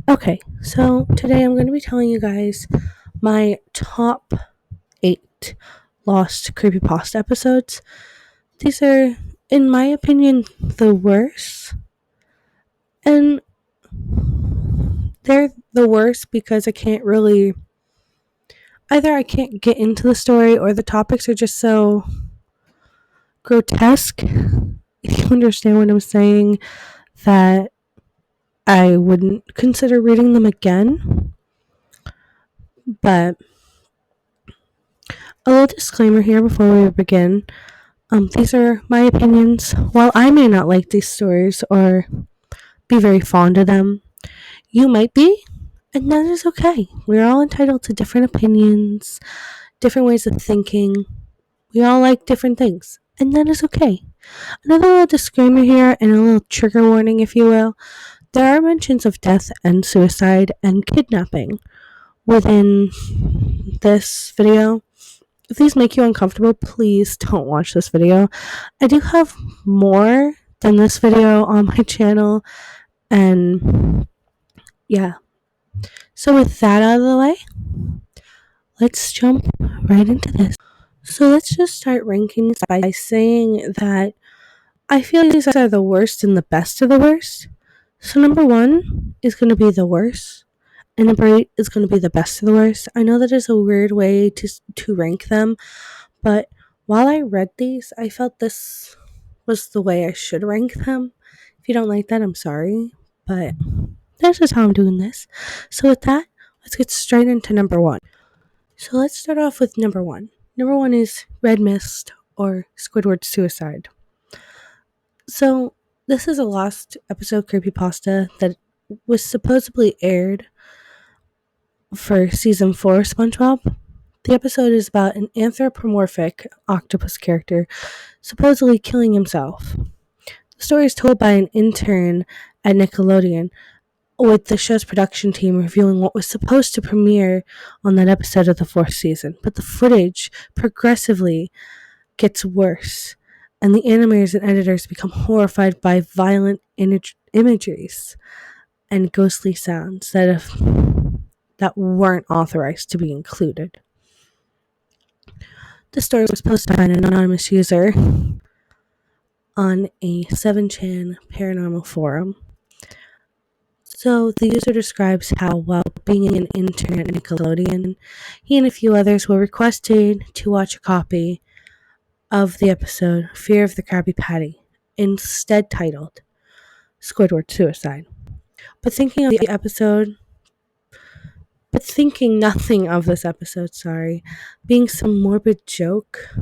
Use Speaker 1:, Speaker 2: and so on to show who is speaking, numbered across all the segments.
Speaker 1: Okay, so today I'm going to be telling you guys my top 8 lost creepypasta episodes. These are, in my opinion, the worst. And they're the worst because either I can't get into the story or the topics are just so grotesque, if you understand what I'm saying, that I wouldn't consider reading them again. But a little disclaimer here before we begin. These are my opinions. While I may not like these stories or be very fond of them, you might be, and that is okay. We're all entitled to different opinions, different ways of thinking. We all like different things, and that is okay. Another little disclaimer here and a little trigger warning, if you will. There are mentions of death and suicide and kidnapping within this video. If these make you uncomfortable, please don't watch this video. I do have more than this video on my channel, and yeah. So with that out of the way, let's jump right into this. So let's just start ranking by saying that I feel these are the worst and the best of the worst. So number 1 is going to be the worst, and number 8 is going to be the best of the worst. I know that is a weird way to rank them, but while I read these, I felt this was the way I should rank them. If you don't like that, I'm sorry, but that's just how I'm doing this. So with that, let's get straight into number 1. So let's start off with number 1. Number 1 is Red Mist or Squidward Suicide. So this is a lost episode creepypasta that was supposedly aired for season 4 SpongeBob. The episode is about an anthropomorphic octopus character supposedly killing himself. The story is told by an intern at Nickelodeon, with the show's production team revealing what was supposed to premiere on that episode of the 4th season. But the footage progressively gets worse, and the animators and editors become horrified by violent imageries and ghostly sounds that weren't authorized to be included. The story was posted by an anonymous user on a 7chan paranormal forum. So the user describes how, while being an intern at Nickelodeon, he and a few others were requested to watch a copy of the episode Fear of the Krabby Patty, instead titled Squidward Suicide. But thinking nothing of this episode, being some morbid joke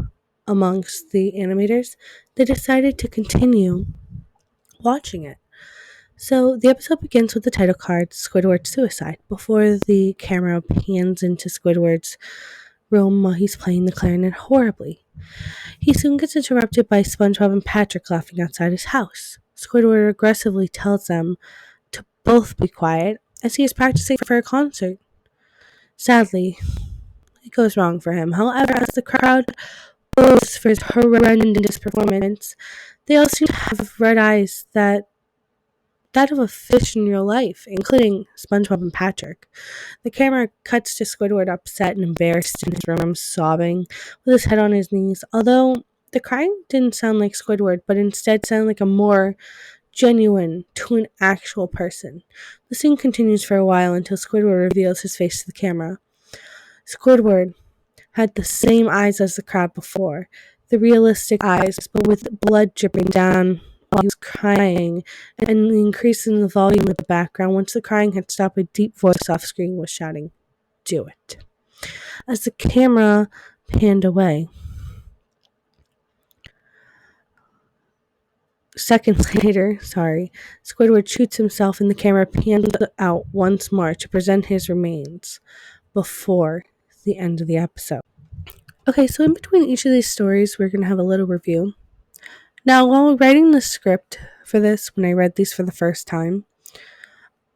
Speaker 1: amongst the animators, they decided to continue watching it. So the episode begins with the title card, Squidward Suicide, before the camera pans into Squidward's room while he's playing the clarinet horribly. He soon gets interrupted by SpongeBob and Patrick laughing outside his house. Squidward aggressively tells them to both be quiet as he is practicing for a concert. Sadly, it goes wrong for him. However, as the crowd boos for his horrendous performance, they all seem to have red eyes that of a fish in real life, including SpongeBob and Patrick. The camera cuts to Squidward upset and embarrassed in his room, sobbing, with his head on his knees, although the crying didn't sound like Squidward, but instead sounded like a more genuine to an actual person. The scene continues for a while until Squidward reveals his face to the camera. Squidward had the same eyes as the crowd before, the realistic eyes, but with blood dripping down while he was crying, and increasing the volume of the background. Once the crying had stopped, a deep voice off screen was shouting, "Do it." As the camera panned away, seconds later, Squidward shoots himself and the camera pans out once more to present his remains before the end of the episode. Okay, so in between each of these stories, we're going to have a little review. Now, while writing the script for this, when I read these for the first time,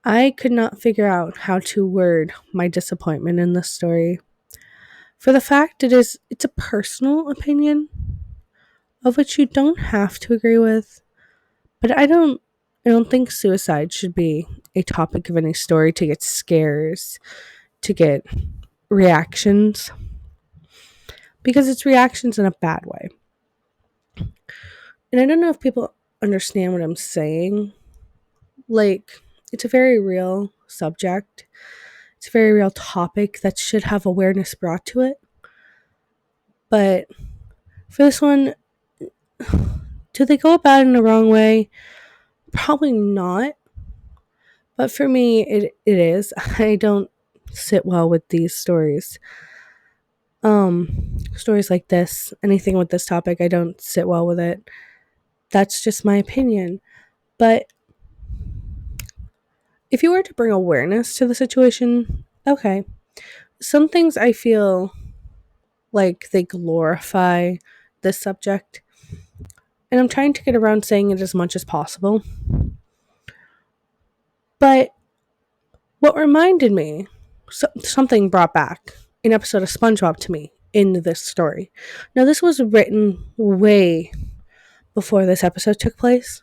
Speaker 1: I could not figure out how to word my disappointment in this story. For the fact it's a personal opinion, of which you don't have to agree with, but I don't I don't think suicide should be a topic of any story to get scares, to get reactions, because it's reactions in a bad way. And I don't know if people understand what I'm saying. Like, it's a very real subject, it's a very real topic that should have awareness brought to it. But for this one, do they go about it in the wrong way? Probably not. But for me, it is. I don't sit well with these stories. Stories like this, anything with this topic, I don't sit well with it. That's just my opinion. But if you were to bring awareness to the situation, okay. Some things I feel like they glorify this subject, and I'm trying to get around saying it as much as possible. But what reminded me, something brought back an episode of SpongeBob to me in this story. Now, this was written way before this episode took place,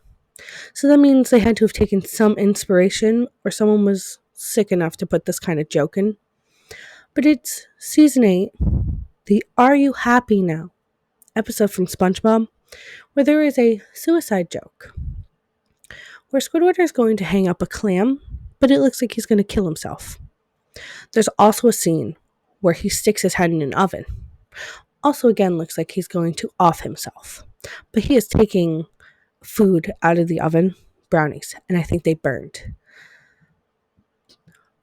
Speaker 1: so that means they had to have taken some inspiration, or someone was sick enough to put this kind of joke in. But it's season 8, the Are You Happy Now episode from SpongeBob, where there is a suicide joke where Squidward is going to hang up a clam, but it looks like he's going to kill himself. There's also a scene where he sticks his head in an oven. Also, again, looks like he's going to off himself. But he is taking food out of the oven, brownies, and I think they burned.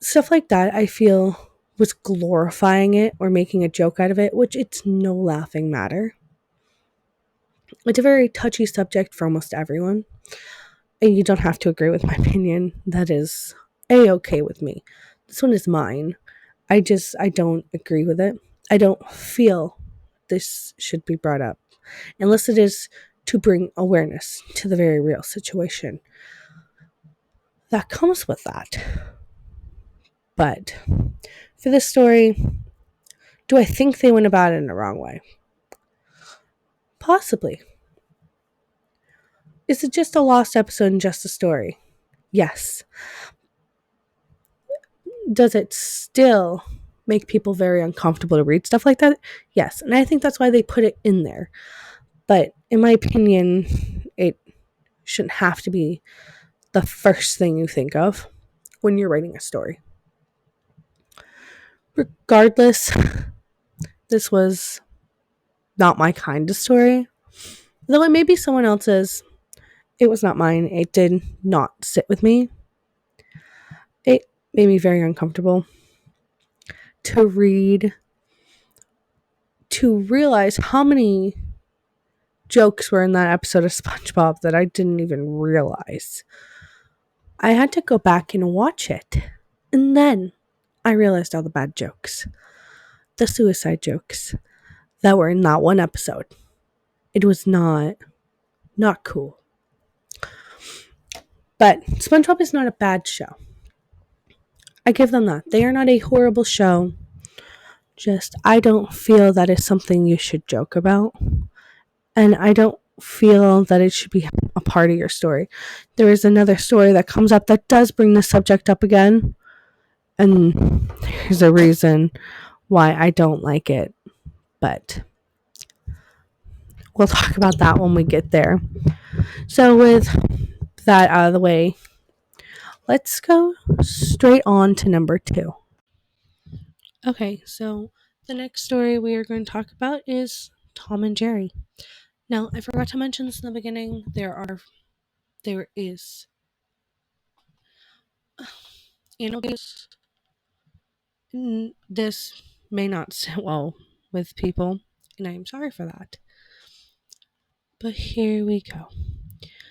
Speaker 1: Stuff like that, I feel, was glorifying it or making a joke out of it, which it's no laughing matter. It's a very touchy subject for almost everyone. And you don't have to agree with my opinion. That is A-okay with me. This one is mine. I don't agree with it. I don't feel this should be brought up. Unless it is to bring awareness to the very real situation that comes with that. But for this story, do I think they went about it in the wrong way? Possibly. Is it just a lost episode and just a story? Yes. Does it still make people very uncomfortable to read stuff like that? Yes. And I think that's why they put it in there. But in my opinion, it shouldn't have to be the first thing you think of when you're writing a story. Regardless, this was not my kind of story. Though it may be someone else's, it was not mine. It did not sit with me. It made me very uncomfortable to read, to realize how many jokes were in that episode of SpongeBob that I didn't even realize. I had to go back and watch it. And then I realized all the bad jokes. The suicide jokes that were in that one episode. It was not cool. But SpongeBob is not a bad show. I give them that. They are not a horrible show. Just, I don't feel that is something you should joke about. And I don't feel that it should be a part of your story. There is another story that comes up that does bring the subject up again. And there's a reason why I don't like it. But we'll talk about that when we get there. So with that out of the way, let's go straight on to number 2. Okay, so the next story we are going to talk about is Tom and Jerry. Now, I forgot to mention this in the beginning. There is animals. This may not sit well with people, and I am sorry for that. But here we go.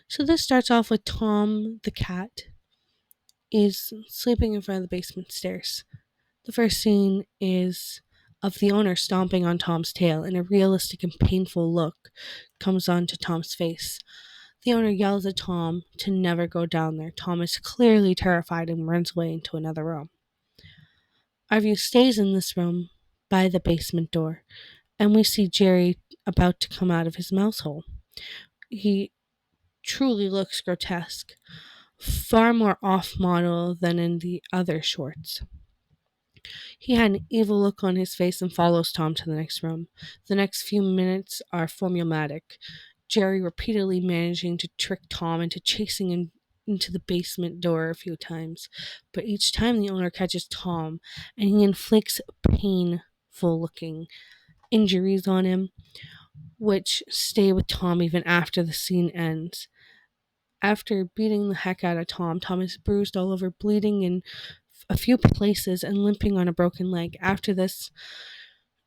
Speaker 1: So this starts off with Tom the cat is sleeping in front of the basement stairs. The first scene is of the owner stomping on Tom's tail, and a realistic and painful look comes onto Tom's face. The owner yells at Tom to never go down there. Tom is clearly terrified and runs away into another room. Our view stays in this room by the basement door, and we see Jerry about to come out of his mouse hole. He truly looks grotesque. far more off model than in the other shorts. He had an evil look on his face and follows Tom to the next room. The next few minutes are formulaic. Jerry repeatedly managing to trick Tom into chasing him into the basement door a few times, but each time the owner catches Tom and he inflicts painful looking injuries on him, which stay with Tom even after the scene ends. After beating the heck out of Tom, Tom is bruised all over, bleeding in a few places and limping on a broken leg. After this,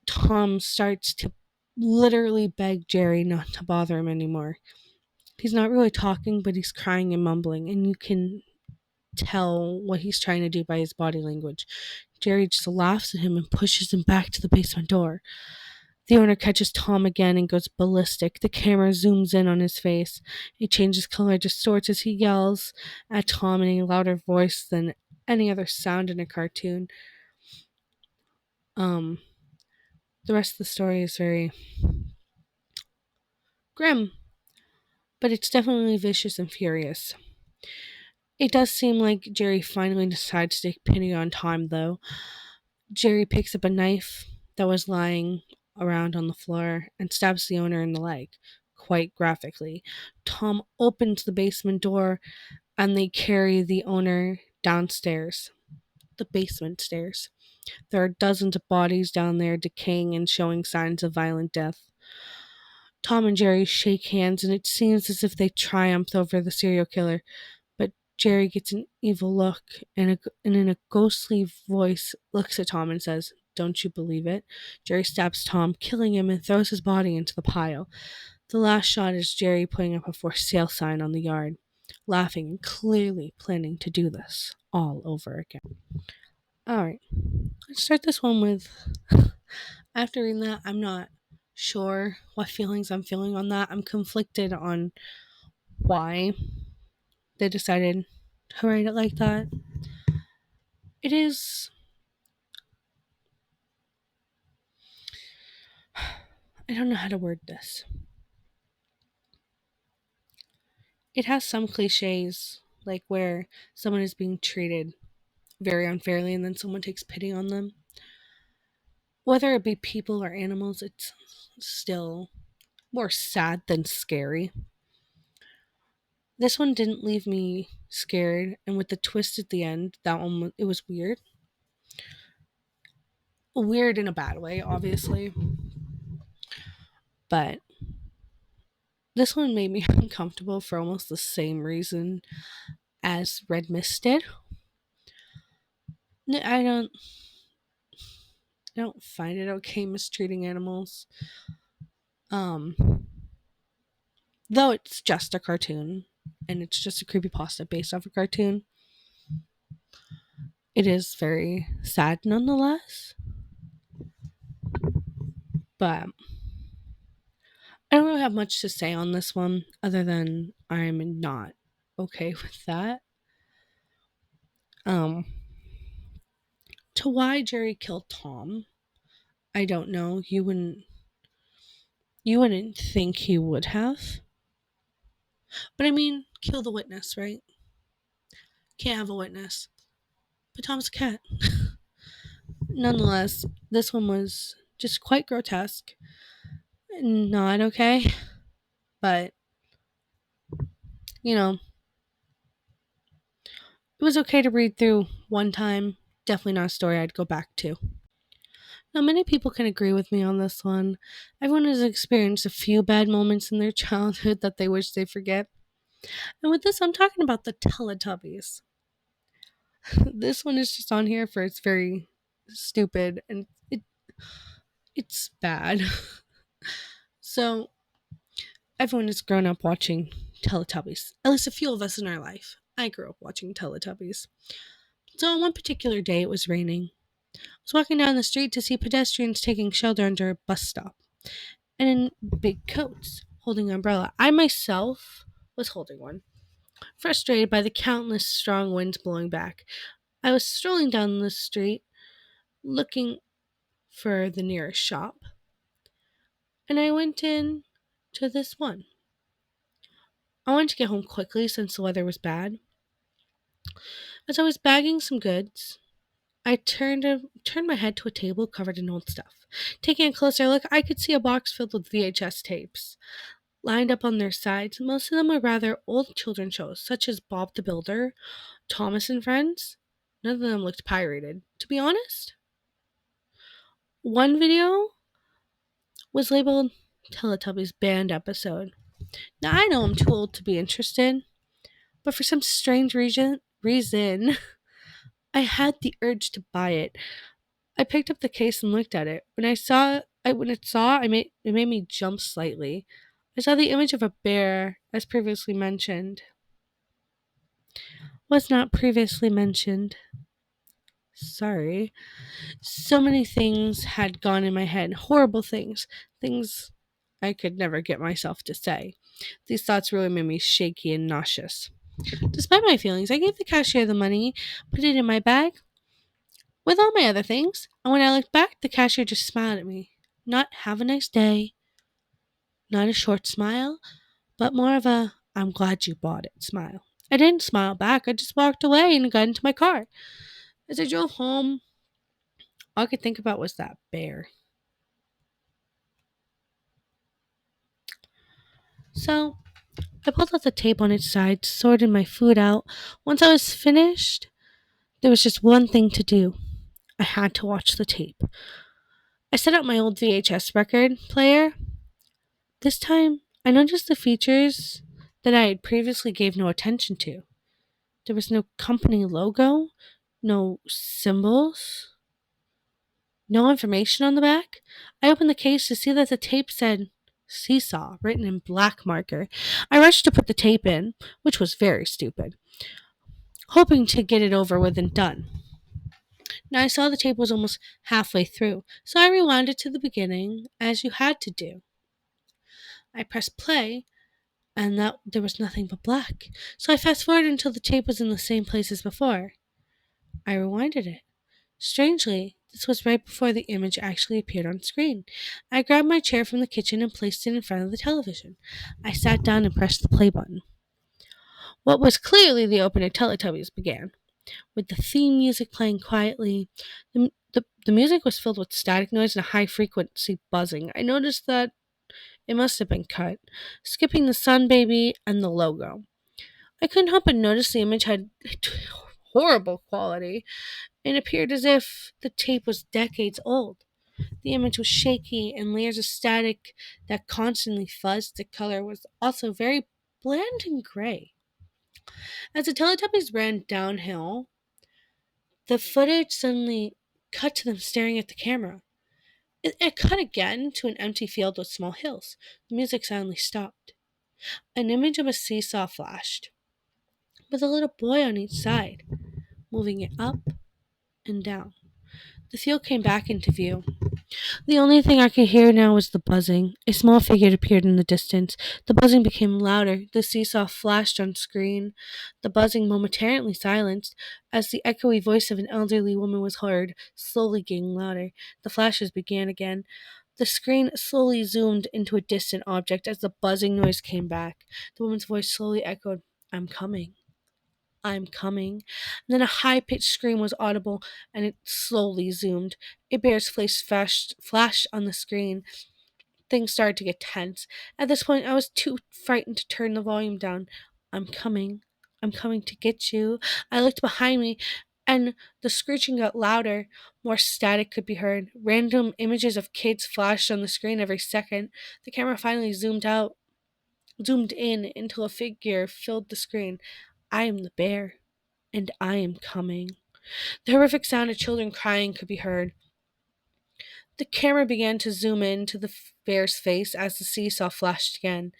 Speaker 1: Tom starts to literally beg Jerry not to bother him anymore. He's not really talking, but he's crying and mumbling, and you can tell what he's trying to do by his body language. Jerry just laughs at him and pushes him back to the basement door. The owner catches Tom again and goes ballistic. The camera zooms in on his face. It changes color, distorts as he yells at Tom in a louder voice than any other sound in a cartoon. Um, the rest of the story is very grim, but it's definitely vicious and furious. It does seem like Jerry finally decides to take pity on Tom, though. Jerry picks up a knife that was lying around on the floor and stabs the owner in the leg, quite graphically. Tom opens the basement door and they carry the owner downstairs, the basement stairs. There are dozens of bodies down there decaying and showing signs of violent death. Tom and Jerry shake hands and it seems as if they triumphed over the serial killer, but Jerry gets an evil look and in a ghostly voice looks at Tom and says, "Don't you believe it?" Jerry stabs Tom, killing him, and throws his body into the pile. The last shot is Jerry putting up a for sale sign on the yard, laughing and clearly planning to do this all over again. Alright, let's start this one with. After reading that, I'm not sure what feelings I'm feeling on that. I'm conflicted on why they decided to write it like that. It is. I don't know how to word this. It has some cliches, like where someone is being treated very unfairly and then someone takes pity on them. Whether it be people or animals, it's still more sad than scary. This one didn't leave me scared, and with the twist at the end, that one it was weird. Weird in a bad way, obviously, but this one made me uncomfortable for almost the same reason as Red Mist did. I don't find it okay mistreating animals. Um, though it's just a cartoon and it's just a creepypasta based off a cartoon, it is very sad nonetheless. But I don't really have much to say on this one other than I'm not okay with that. Um, to why Jerry killed Tom, I don't know. You wouldn't think he would have. But I mean, kill the witness, right? Can't have a witness. But Tom's a cat. Nonetheless, this one was just quite grotesque. Not okay, but you know, it was okay to read through one time. Definitely not a story I'd go back to. Now, many people can agree with me on this one. Everyone has experienced a few bad moments in their childhood that they wish they forget. And with this, I'm talking about the Teletubbies. This one is just on here for it's very stupid and it's bad. So, everyone has grown up watching Teletubbies. At least a few of us in our life. I grew up watching Teletubbies. So, on one particular day, it was raining. I was walking down the street to see pedestrians taking shelter under a bus stop and in big coats, holding an umbrella. I myself was holding one, frustrated by the countless strong winds blowing back. I was strolling down the street, looking for the nearest shop, and I went in to this one. I wanted to get home quickly since the weather was bad. As I was bagging some goods, I turned my head to a table covered in old stuff. Taking a closer look, I could see a box filled with VHS tapes, lined up on their sides. Most of them were rather old children's shows, such as Bob the Builder, Thomas and Friends. None of them looked pirated. To be honest, one video was labeled Teletubbies Banned Episode. Now, I know I'm too old to be interested, but for some strange reason, I had the urge to buy it. I picked up the case and looked at it. It made me jump slightly. I saw the image of a bear, as previously mentioned. Was not previously mentioned. Sorry. So many things had gone in my head. Horrible things. Things I could never get myself to say. These thoughts really made me shaky and nauseous. Despite my feelings, I gave the cashier the money, put it in my bag with all my other things, and when I looked back, the cashier just smiled at me. Not "have a nice day," not a short smile, but more of a "I'm glad you bought it" smile. I didn't smile back, I just walked away and got into my car. As I drove home, all I could think about was that bear. So, I pulled out the tape on its side, sorted my food out. Once I was finished, there was just one thing to do. I had to watch the tape. I set up my old VHS record player. This time, I noticed the features that I had previously gave no attention to. There was no company logo, no symbols, no information on the back. I opened the case to see that the tape said Seesaw written in black marker. I rushed to put the tape in, which was very stupid, hoping to get it over with and done. Now I saw the tape was almost halfway through, so I rewound it to the beginning, as you had to do. I pressed play, and that there was nothing but black. So I fast forwarded until the tape was in the same place as before. I rewinded it. Strangely, this was right before the image actually appeared on screen. I grabbed my chair from the kitchen and placed it in front of the television. I sat down and pressed the play button. What was clearly the opening of Teletubbies began, with the theme music playing quietly. The music was filled with static noise and a high frequency buzzing. I noticed that it must have been cut, skipping the sun baby and the logo. I couldn't help but notice the image had horrible quality. It appeared as if the tape was decades old. The image was shaky and layers of static that constantly fuzzed. The color was also very bland and gray. As the Teletubbies ran downhill, the footage suddenly cut to them staring at the camera. It cut again to an empty field with small hills. The music suddenly stopped. An image of a seesaw flashed, with a little boy on each side, moving it up and down. The field came back into view. The only thing I could hear now was the buzzing. A small figure appeared in the distance. The buzzing became louder. The seesaw flashed on screen. The buzzing momentarily silenced as the echoey voice of an elderly woman was heard, slowly getting louder. The flashes began again. The screen slowly zoomed into a distant object as the buzzing noise came back. The woman's voice slowly echoed, "I'm coming. I'm coming." And then a high pitched scream was audible and it slowly zoomed. A bear's face flashed on the screen. Things started to get tense. At this point, I was too frightened to turn the volume down. "I'm coming. I'm coming to get you." I looked behind me and the screeching got louder. More static could be heard. Random images of kids flashed on the screen every second. The camera finally zoomed in until a figure filled the screen. "I am the bear, and I am coming." The horrific sound of children crying could be heard. The camera began to zoom in to the bear's face as the seesaw flashed again.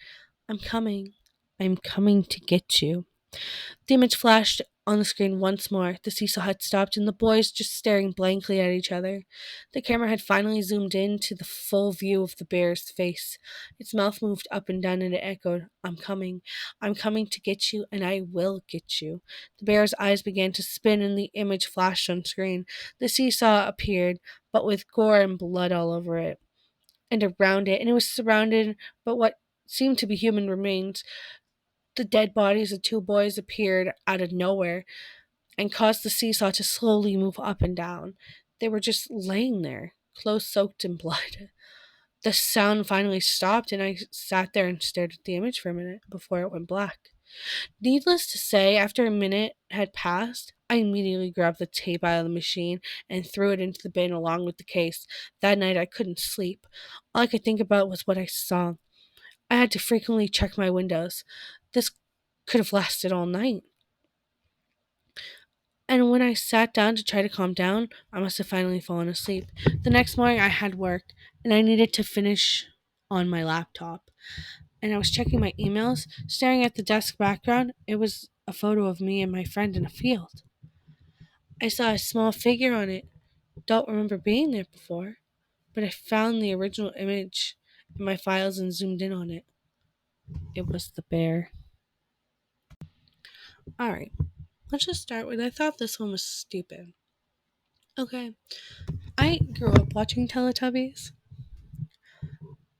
Speaker 1: "I'm coming. I'm coming to get you." The image flashed on the screen once more. The seesaw had stopped, and the boys just staring blankly at each other. The camera had finally zoomed in to the full view of the bear's face. Its mouth moved up and down, and it echoed, "I'm coming. I'm coming to get you, and I will get you." The bear's eyes began to spin, and the image flashed on screen. The seesaw appeared, but with gore and blood all over it and around it, and it was surrounded by what seemed to be human remains. The dead bodies of two boys appeared out of nowhere. and caused the seesaw to slowly move up and down. They were just laying there, clothes soaked in blood. The sound finally stopped, and I sat there and stared at the image for a minute before it went black. Needless to say, after a minute had passed, I immediately grabbed the tape out of the machine and threw it into the bin along with the case. That night I couldn't sleep. All I could think about was what I saw. I had to frequently check my windows. This could have lasted all night. And when I sat down to try to calm down, I must have finally fallen asleep. The next morning I had work, and I needed to finish on my laptop. And I was checking my emails, staring at the desk background. It was a photo of me and my friend in a field. I saw a small figure on it. Don't remember being there before, but I found the original image in my files and zoomed in on it. It was the bear. Alright, let's just start with I thought this one was stupid. Okay, I grew up watching Teletubbies.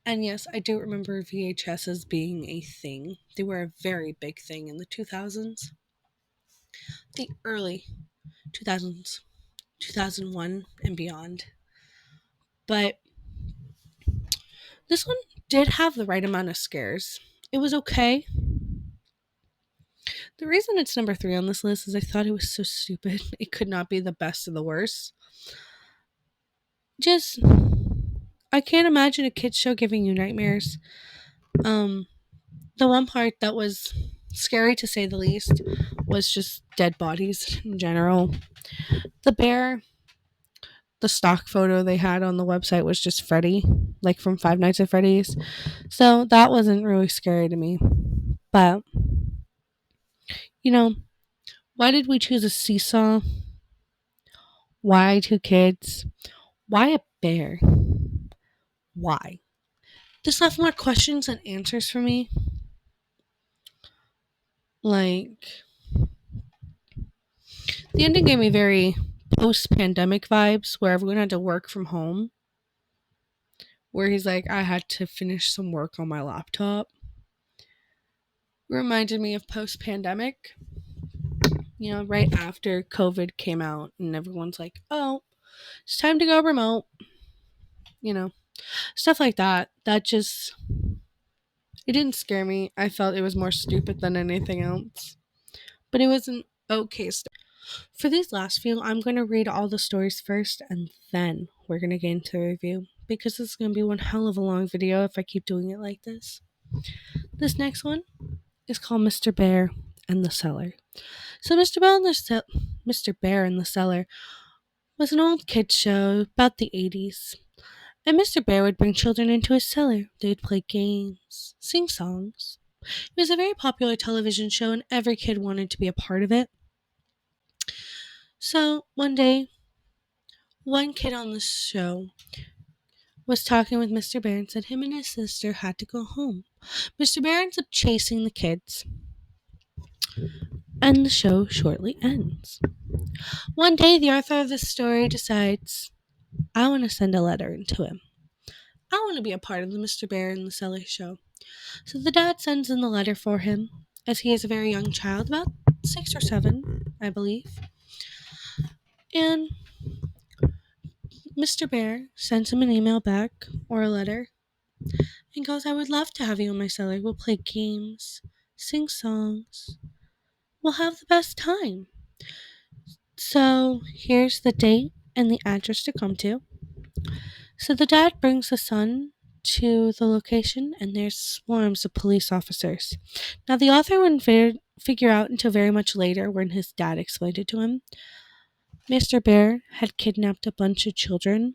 Speaker 1: And yes, I do remember VHSs being a thing. They were a very big thing in the 2000s. The early 2000s, 2001 and beyond. But this one did have the right amount of scares. It was okay. The reason it's number 3 on this list is I thought it was so stupid. It could not be the best of the worst. Just, I can't imagine a kid's show giving you nightmares. The one part that was scary to say the least was just dead bodies in general. The bear, the stock photo they had on the website was just Freddy, like from Five Nights at Freddy's. So that wasn't really scary to me. But, you know, why did we choose a seesaw? Why 2 kids? Why a bear? Why? This left more questions than answers for me. Like, the ending gave me very post-pandemic vibes where everyone had to work from home. Where he's like, I had to finish some work on my laptop. Reminded me of post-pandemic. Right after COVID came out and everyone's like, oh, it's time to go remote. Stuff like that. That just, it didn't scare me. I felt it was more stupid than anything else. But it was an okay story. For these last few, I'm going to read all the stories first and then we're going to get into the review because this is going to be one hell of a long video if I keep doing it like this. This next one is called Mr. Bear and the Cellar. So Mr. Bear and the Cellar was an old kids show about the 80s. And Mr. Bear would bring children into his cellar. They would play games, sing songs. It was a very popular television show and every kid wanted to be a part of it. So one day, one kid on the show was talking with Mr. Bear and said him and his sister had to go home. Mr. Bear ends up chasing the kids. And the show shortly ends. One day, the author of this story decides, I want to send a letter into him. I want to be a part of the Mr. Bear and the Cellar show. So the dad sends in the letter for him, as he is a very young child, about 6 or 7, I believe. And Mr. Bear sends him an email back, or a letter, and goes, I would love to have you in my cellar. We'll play games, sing songs. We'll have the best time. So here's the date and the address to come to. So the dad brings the son to the location and there's swarms of police officers. Now the author wouldn't figure out until very much later when his dad explained it to him. Mr. Bear had kidnapped a bunch of children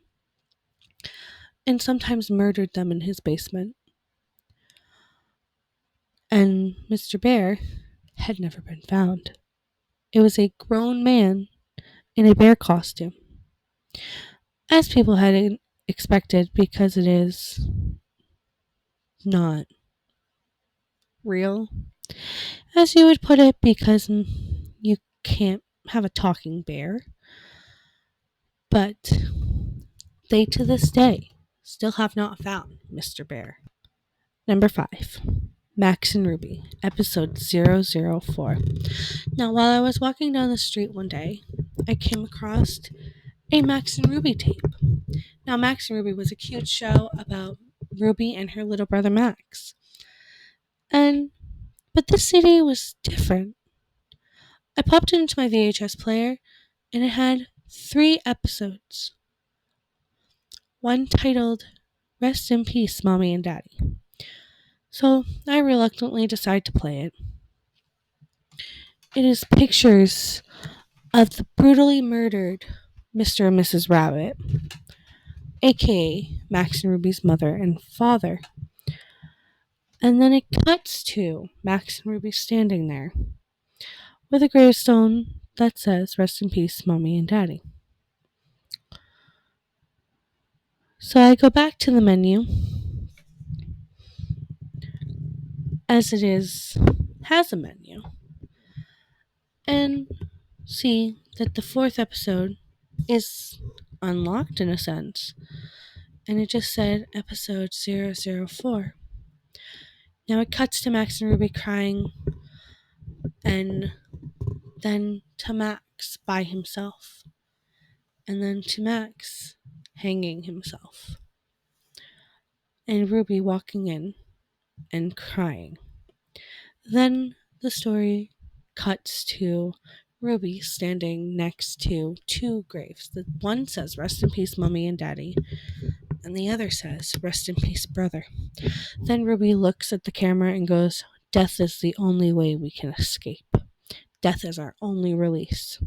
Speaker 1: and sometimes murdered them in his basement. And Mr. Bear had never been found. It was a grown man in a bear costume. As people had expected, because it is not real, as you would put it, because you can't have a talking bear. But they to this day still have not found Mr. Bear. Number 5, Max and Ruby, episode 004. Now, while I was walking down the street one day, I came across a Max and Ruby tape. Now, Max and Ruby was a cute show about Ruby and her little brother Max. But this CD was different. I popped it into my VHS player, and it had 3 episodes. One titled Rest in Peace, Mommy and Daddy. So I reluctantly decide to play it. It is pictures of the brutally murdered Mr. and Mrs. Rabbit, aka Max and Ruby's mother and father. And then it cuts to Max and Ruby standing there with a gravestone that says, Rest in Peace, Mommy and Daddy. So I go back to the menu, as it has a menu, and see that the 4th episode is unlocked in a sense. And it just said episode 004. Now it cuts to Max and Ruby crying, and then to Max by himself, and then to Max hanging himself, and Ruby walking in and crying. Then the story cuts to Ruby standing next to 2 graves. The one says, Rest in peace, Mommy and Daddy, and the other says, Rest in peace, brother. Then Ruby looks at the camera and goes, Death is the only way we can escape. Death is our only release.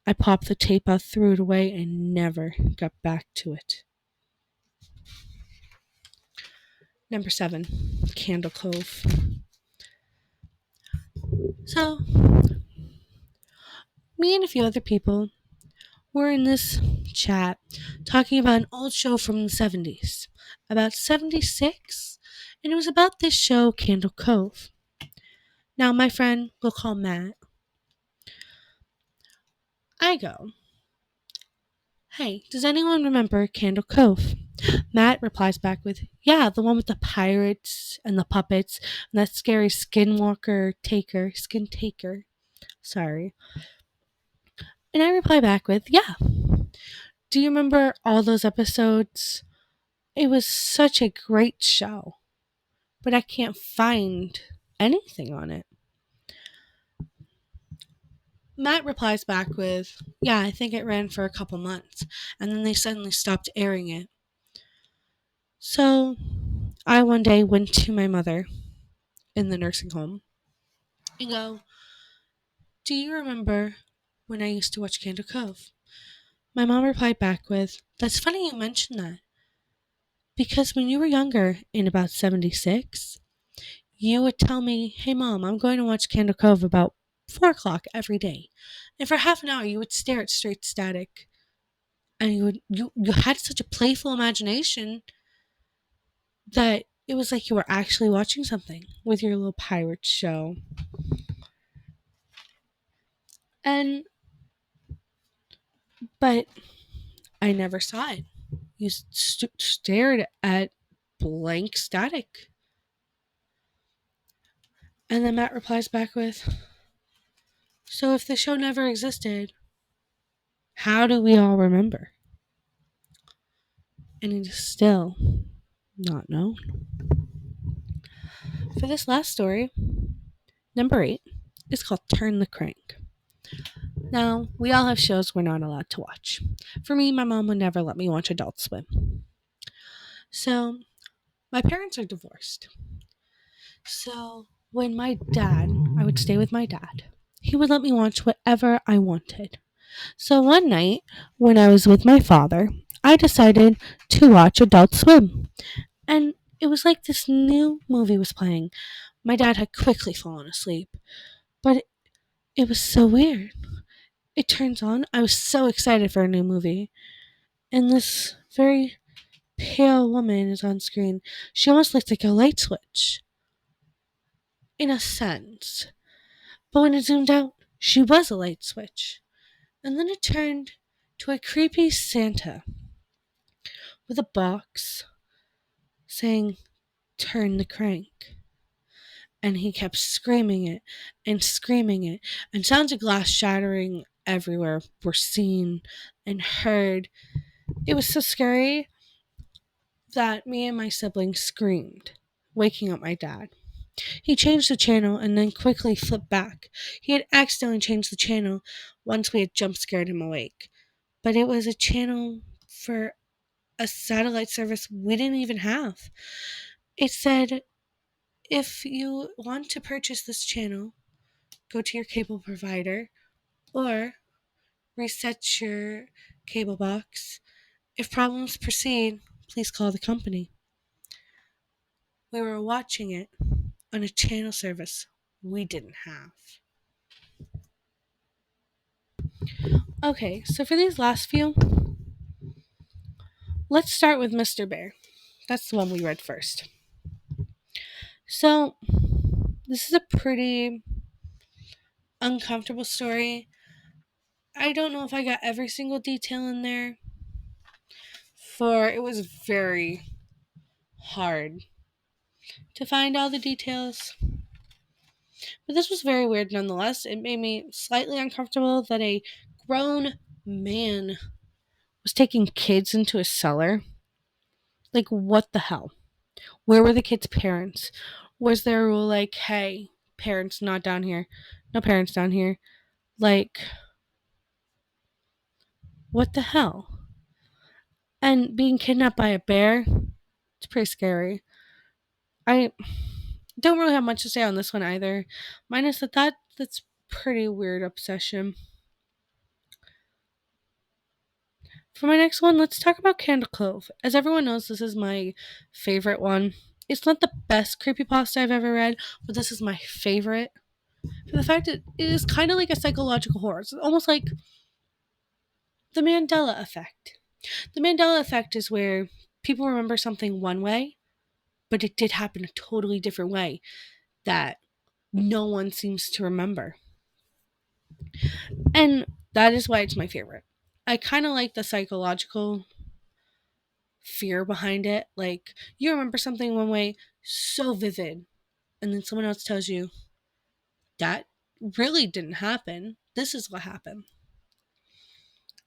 Speaker 1: I popped the tape out, threw it away, and never got back to it. Number 7, Candle Cove. So, me and a few other people were in this chat talking about an old show from the 70s, about 76, and it was about this show, Candle Cove. Now, my friend, we'll call Matt. I go, Hey, does anyone remember Candle Cove? Matt replies back with, Yeah, the one with the pirates and the puppets and that scary skin taker. Sorry. And I reply back with, Yeah. Do you remember all those episodes? It was such a great show, but I can't find anything on it. Matt replies back with, Yeah, I think it ran for a couple months, and then they suddenly stopped airing it. So, I one day went to my mother in the nursing home and go, Do you remember when I used to watch Candle Cove? My mom replied back with, That's funny you mentioned that. Because when you were younger, in about 76, you would tell me, Hey mom, I'm going to watch Candle Cove about 4 o'clock every day. And for half an hour, you would stare at straight static. And you had such a playful imagination that it was like you were actually watching something with your little pirate show. But I never saw it. You stared at blank static. And then Matt replies back with, So if the show never existed, how do we all remember? And it is still not known. For this last story, number 8, is called Turn the Crank. Now, we all have shows we're not allowed to watch. For me, my mom would never let me watch Adult Swim. So, my parents are divorced. So, when I would stay with my dad, he would let me watch whatever I wanted. So one night, when I was with my father, I decided to watch Adult Swim. And it was like this new movie was playing. My dad had quickly fallen asleep. But it was so weird. It turns on. I was so excited for a new movie. And this very pale woman is on screen. She almost looked like a light switch. In a sense. But when it zoomed out, she was a light switch. And then it turned to a creepy Santa with a box saying, Turn the crank. And he kept screaming it and screaming it, and sounds of glass shattering everywhere were seen and heard. It was so scary that me and my siblings screamed, waking up my dad. He changed the channel and then quickly flipped back. He had accidentally changed the channel once we had jump scared him awake, but it was a channel for a satellite service we didn't even have. It said, if you want to purchase this channel, go to your cable provider or reset your cable box. If problems proceed, please call the company. We were watching it on a channel service we didn't have. Okay, so for these last few, let's start with Mr. Bear. That's the one we read first. So, this is a pretty uncomfortable story. I don't know if I got every single detail in there, for it was very hard to find all the details. But this was very weird nonetheless. It made me slightly uncomfortable that a grown man was taking kids into a cellar. Like, what the hell? Where were the kids' parents? Was there a rule like, hey, parents not down here? No parents down here. Like, what the hell? And being kidnapped by a bear, it's pretty scary. I don't really have much to say on this one either. Minus that's pretty weird obsession. For my next one, let's talk about Candle Cove. As everyone knows, this is my favorite one. It's not the best creepypasta I've ever read, but this is my favorite. For the fact that it is kind of like a psychological horror. It's almost like the Mandela effect. The Mandela effect is where people remember something one way, but it did happen a totally different way that no one seems to remember. And that is why it's my favorite. I kind of like the psychological fear behind it. Like, you remember something one way so vivid, and then someone else tells you that really didn't happen. This is what happened.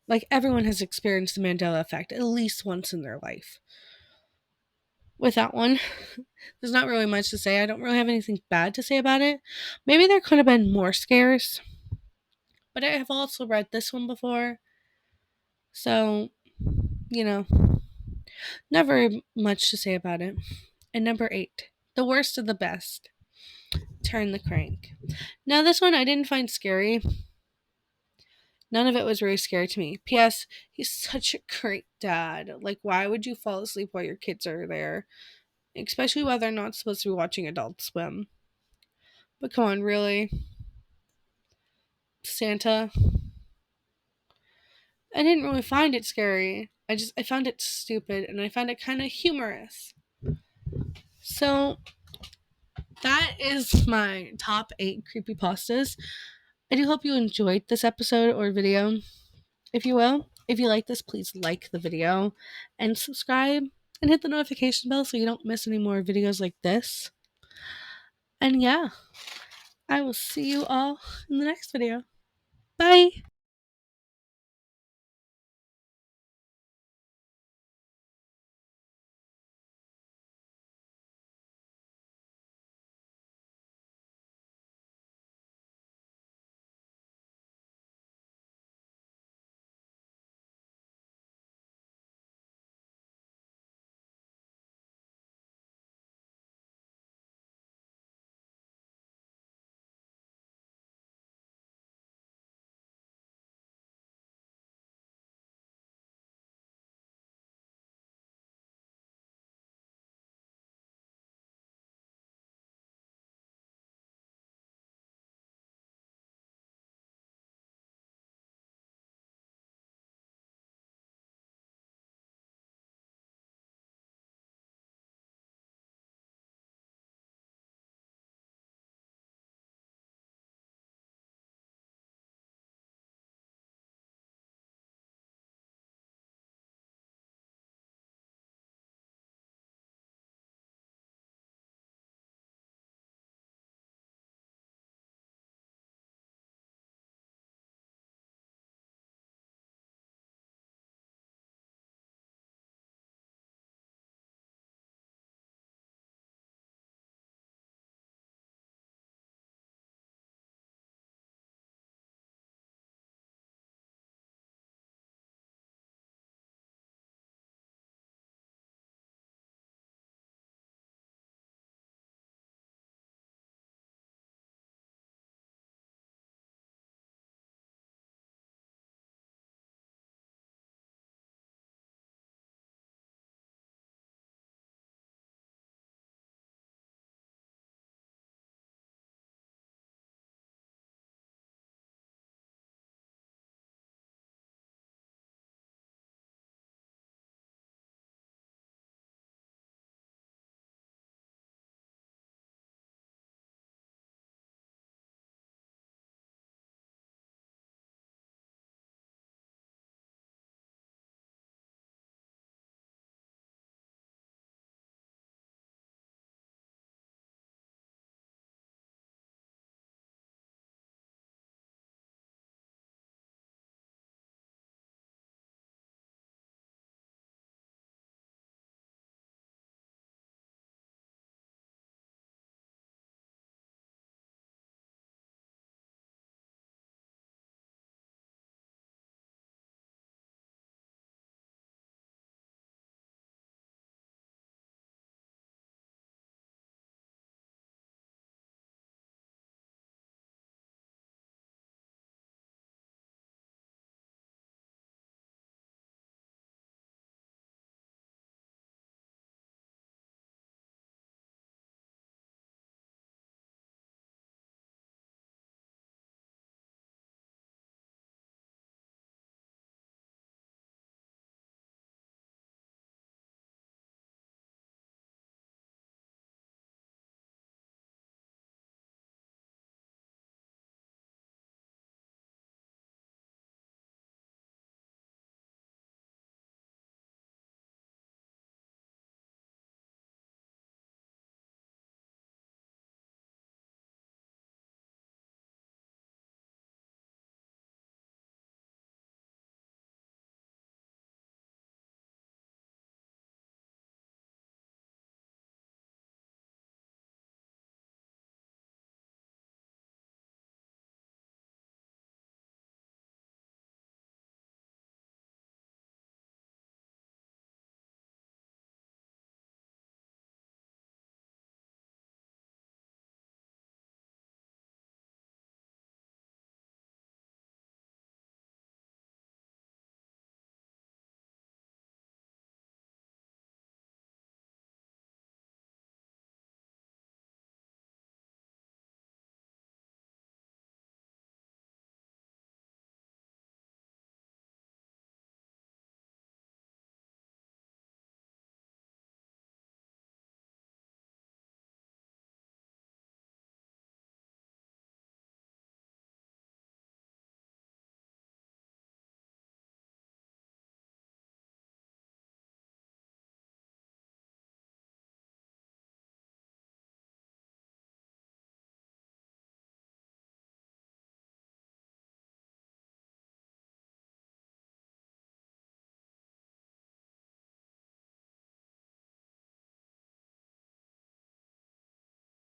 Speaker 1: Like, everyone has experienced the Mandela effect at least once in their life. With that one, there's not really much to say. I don't really have anything bad to say about it. Maybe there could have been more scares, but I have also read this one before. So, you know, not very much to say about it. And number 8, the worst of the best. Turn the Crank. Now, this one I didn't find scary. None of it was really scary to me. P.S. He's such a great dad. Like, why would you fall asleep while your kids are there? Especially while they're not supposed to be watching Adult Swim. But come on, really? Santa? I didn't really find it scary. I found it stupid, and I found it kind of humorous. So, that is my top 8 creepypastas. I do hope you enjoyed this episode or video. If you will, if you like this, please like the video and subscribe and hit the notification bell so you don't miss any more videos like this. And yeah, I will see you all in the next video. Bye!